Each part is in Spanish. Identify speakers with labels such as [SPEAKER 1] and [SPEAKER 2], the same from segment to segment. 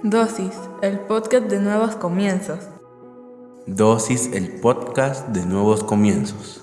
[SPEAKER 1] Dosis, el podcast de nuevos comienzos.
[SPEAKER 2] Dosis, el podcast de nuevos comienzos.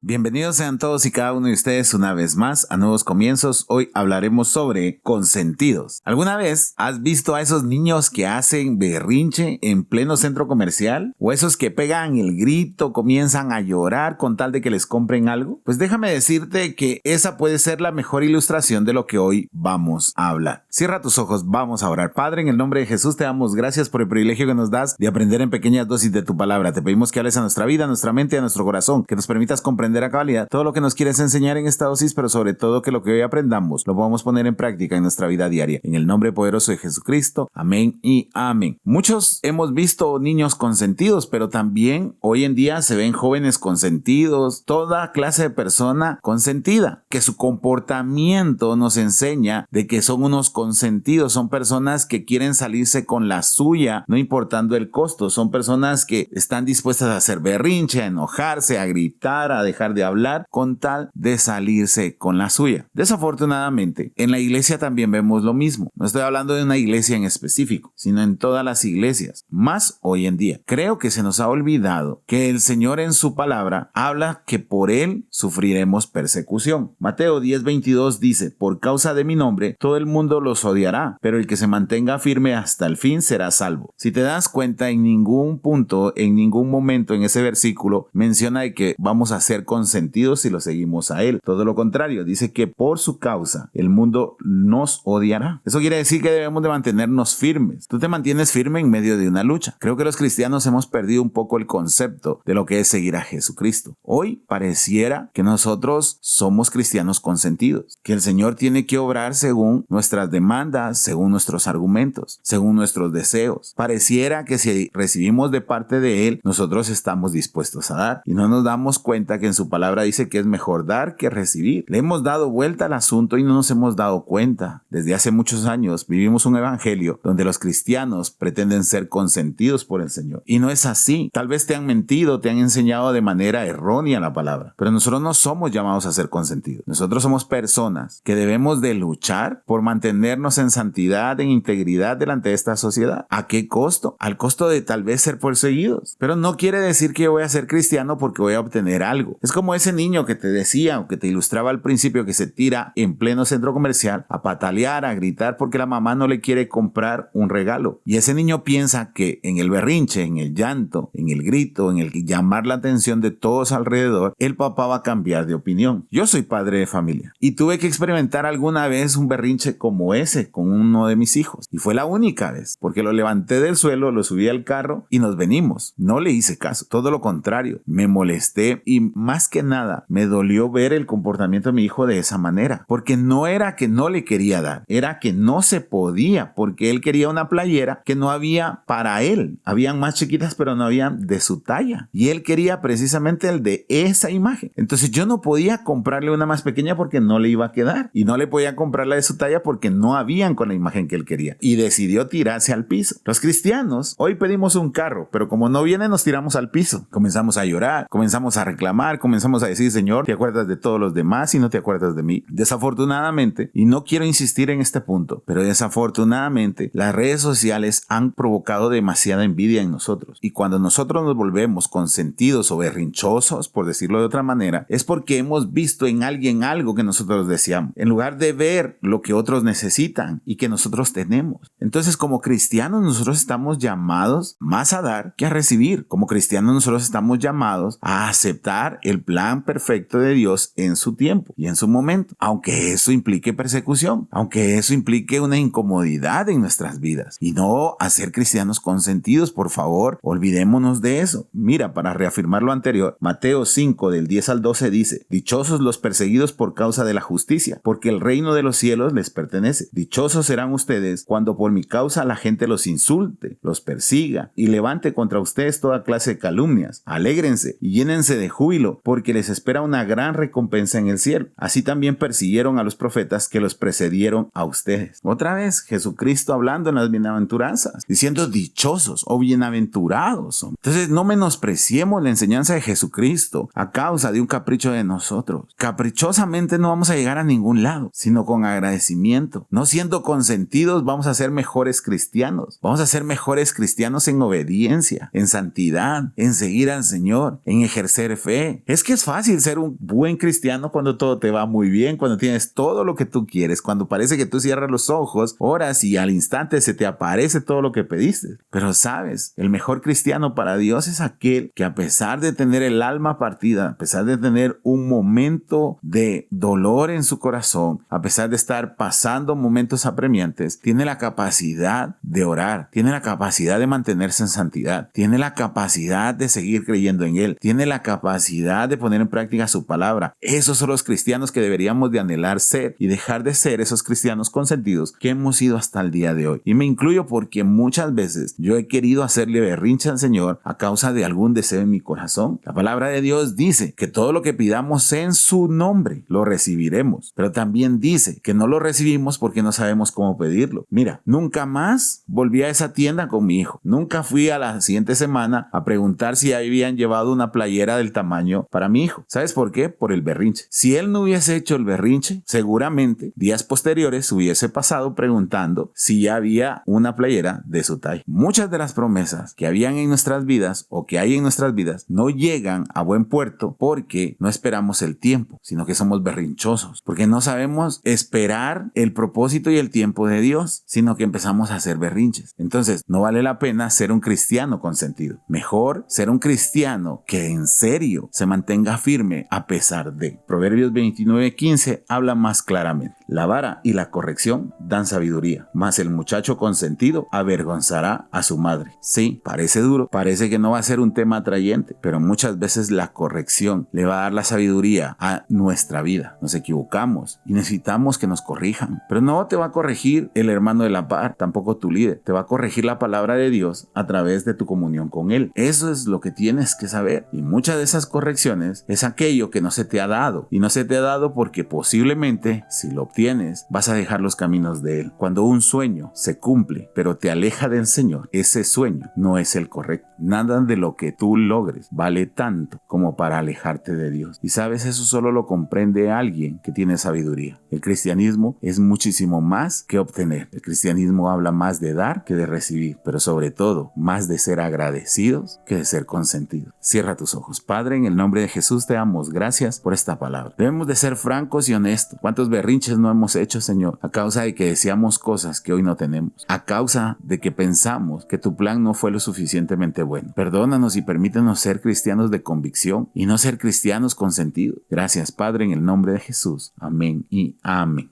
[SPEAKER 3] Bienvenidos sean todos y cada uno de ustedes una vez más a Nuevos Comienzos. Hoy hablaremos sobre consentidos. ¿Alguna vez has visto a esos niños que hacen berrinche en pleno centro comercial? ¿O esos que pegan el grito, comienzan a llorar con tal de que les compren algo? Pues déjame decirte que esa puede ser la mejor ilustración de lo que hoy vamos a hablar. Cierra tus ojos, vamos a orar. Padre, en el nombre de Jesús te damos gracias por el privilegio que nos das de aprender en pequeñas dosis de tu palabra. Te pedimos que hables a nuestra vida, a nuestra mente y a nuestro corazón, que nos permitas comprender a cabalidad todo lo que nos quieres enseñar en esta dosis, pero sobre todo que lo que hoy aprendamos lo podamos poner en práctica en nuestra vida diaria. En el nombre poderoso de Jesucristo, amén y amén. Muchos hemos visto niños consentidos, pero también hoy en día se ven jóvenes consentidos, toda clase de persona consentida, que su comportamiento nos enseña de que son unos consentidos, son personas que quieren salirse con la suya, no importando el costo, son personas que están dispuestas a hacer berrinche, a enojarse, a gritar, a dejar de hablar, con tal de salirse con la suya. Desafortunadamente, en la iglesia también vemos lo mismo. No estoy hablando de una iglesia en específico, sino en todas las iglesias, más hoy en día. Creo que se nos ha olvidado que el Señor en su palabra habla que por Él sufriremos persecución. Mateo 10:22 dice: por causa de mi nombre, todo el mundo los odiará, pero el que se mantenga firme hasta el fin será salvo. Si te das cuenta, en ningún punto, en ningún momento en ese versículo menciona de que vamos a ser consentidos si lo seguimos a Él. Todo lo contrario, dice que por su causa el mundo nos odiará. Eso quiere decir que debemos de mantenernos firmes. Tú te mantienes firme en medio de una lucha. Creo que los cristianos hemos perdido un poco el concepto de lo que es seguir a Jesucristo. Hoy pareciera que nosotros somos cristianos consentidos, que el Señor tiene que obrar según nuestras demandas, según nuestros argumentos, según nuestros deseos. Pareciera que si recibimos de parte de Él, nosotros estamos dispuestos a dar, y no nos damos cuenta que en su palabra dice que es mejor dar que recibir. Le hemos dado vuelta al asunto y no nos hemos dado cuenta. Desde hace muchos años vivimos un evangelio donde los cristianos pretenden ser consentidos por el Señor. Y no es así. Tal vez te han mentido, te han enseñado de manera errónea la palabra. Pero nosotros no somos llamados a ser consentidos. Nosotros somos personas que debemos de luchar por mantenernos en santidad, en integridad delante de esta sociedad. ¿A qué costo? Al costo de tal vez ser perseguidos. Pero no quiere decir que yo voy a ser cristiano porque voy a obtener algo. Es como ese niño que te decía o que te ilustraba al principio, que se tira en pleno centro comercial a patalear, a gritar porque la mamá no le quiere comprar un regalo. Y ese niño piensa que en el berrinche, en el llanto, en el grito, en el llamar la atención de todos alrededor, el papá va a cambiar de opinión. Yo soy padre de familia y tuve que experimentar alguna vez un berrinche como ese con uno de mis hijos. Y fue la única vez, porque lo levanté del suelo, lo subí al carro y nos venimos. No le hice caso, todo lo contrario, me molesté y más que nada me dolió ver el comportamiento de mi hijo de esa manera, porque no era que no le quería dar, era que no se podía, porque él quería una playera que no había para él. Habían más chiquitas, pero no habían de su talla, y él quería precisamente el de esa imagen. Entonces yo no podía comprarle una más pequeña porque no le iba a quedar, y no le podía comprar la de su talla porque no habían con la imagen que él quería, y decidió tirarse al piso. Los cristianos hoy pedimos un carro, pero como no viene, nos tiramos al piso, comenzamos a llorar, comenzamos a reclamar, comenzamos a decir: Señor, te acuerdas de todos los demás y no te acuerdas de mí. Desafortunadamente, y no quiero insistir en este punto, pero desafortunadamente las redes sociales han provocado demasiada envidia en nosotros, y cuando nosotros nos volvemos consentidos o berrinchosos, por decirlo de otra manera, es porque hemos visto en alguien algo que nosotros deseamos, en lugar de ver lo que otros necesitan y que nosotros tenemos. Entonces, como cristianos, nosotros estamos llamados más a dar que a recibir. Como cristianos, nosotros estamos llamados a aceptar el plan perfecto de Dios en su tiempo y en su momento, aunque eso implique persecución, aunque eso implique una incomodidad en nuestras vidas, y no a ser cristianos consentidos. Por favor, olvidémonos de eso. Mira, para reafirmar lo anterior, Mateo 5 del 10 al 12 dice: dichosos los perseguidos por causa de la justicia, porque el reino de los cielos les pertenece. Dichosos serán ustedes cuando por mi causa la gente los insulte, los persiga y levante contra ustedes toda clase de calumnias. Alégrense y llénense de júbilo, porque les espera una gran recompensa en el cielo. Así también persiguieron a los profetas que los precedieron a ustedes. Otra vez, Jesucristo hablando en las bienaventuranzas, diciendo dichosos o bienaventurados. Entonces, no menospreciemos la enseñanza de Jesucristo a causa de un capricho de nosotros. Caprichosamente no vamos a llegar a ningún lado, sino con agradecimiento. No siendo consentidos, vamos a ser mejores cristianos. Vamos a ser mejores cristianos en obediencia, en santidad, en seguir al Señor, en ejercer fe. Es que es fácil ser un buen cristiano cuando todo te va muy bien, cuando tienes todo lo que tú quieres, cuando parece que tú cierras los ojos, oras y al instante se te aparece todo lo que pediste. Pero sabes, el mejor cristiano para Dios es aquel que, a pesar de tener el alma partida, a pesar de tener un momento de dolor en su corazón, a pesar de estar pasando momentos apremiantes, tiene la capacidad de orar, tiene la capacidad de mantenerse en santidad, tiene la capacidad de seguir creyendo en Él, tiene la capacidad de poner en práctica su palabra. Esos son los cristianos que deberíamos de anhelar ser y dejar de ser esos cristianos consentidos que hemos sido hasta el día de hoy. Y me incluyo porque muchas veces yo he querido hacerle berrinche al Señor a causa de algún deseo en mi corazón. La palabra de Dios dice que todo lo que pidamos en su nombre lo recibiremos, pero también dice que no lo recibimos porque no sabemos cómo pedirlo. Mira, nunca más volví a esa tienda con mi hijo. Nunca fui a la siguiente semana a preguntar si habían llevado una playera del tamaño para mi hijo. ¿Sabes por qué? Por el berrinche. Si él no hubiese hecho el berrinche, seguramente días posteriores hubiese pasado preguntando si ya había una playera de su talla. Muchas de las promesas que habían en nuestras vidas o que hay en nuestras vidas no llegan a buen puerto porque no esperamos el tiempo, sino que somos berrinchosos, porque no sabemos esperar el propósito y el tiempo de Dios, sino que empezamos a hacer berrinches. Entonces, no vale la pena ser un cristiano consentido. Mejor ser un cristiano que en serio se mantenga firme a pesar de. Proverbios 29:15 habla más claramente. La vara y la corrección dan sabiduría, mas el muchacho consentido avergonzará a su madre. Sí, parece duro, parece que no va a ser un tema atrayente, pero muchas veces la corrección le va a dar la sabiduría a nuestra vida. Nos equivocamos y necesitamos que nos corrijan, pero no te va a corregir el hermano de la par, tampoco tu líder. Te va a corregir la palabra de Dios a través de tu comunión con Él. Eso es lo que tienes que saber. Y muchas de esas correcciones es aquello que no se te ha dado. Y no se te ha dado porque posiblemente, si lo obtienes, vas a dejar los caminos de Él. Cuando un sueño se cumple, pero te aleja del Señor, ese sueño no es el correcto. Nada de lo que tú logres vale tanto como para alejarte de Dios. Y sabes, eso solo lo comprende alguien que tiene sabiduría. El cristianismo es muchísimo más que obtener. El cristianismo habla más de dar que de recibir, pero sobre todo más de ser agradecidos que de ser consentidos. Cierra tus ojos. Padre, en el nombre de Jesús te damos gracias por esta palabra. Debemos de ser francos y honestos. ¿Cuántos berrinches no hemos hecho, Señor? A causa de que deseamos cosas que hoy no tenemos. A causa de que pensamos que tu plan no fue lo suficientemente bueno. Perdónanos y permítenos ser cristianos de convicción y no ser cristianos consentidos. Gracias, Padre, en el nombre de Jesús. Amén y amén.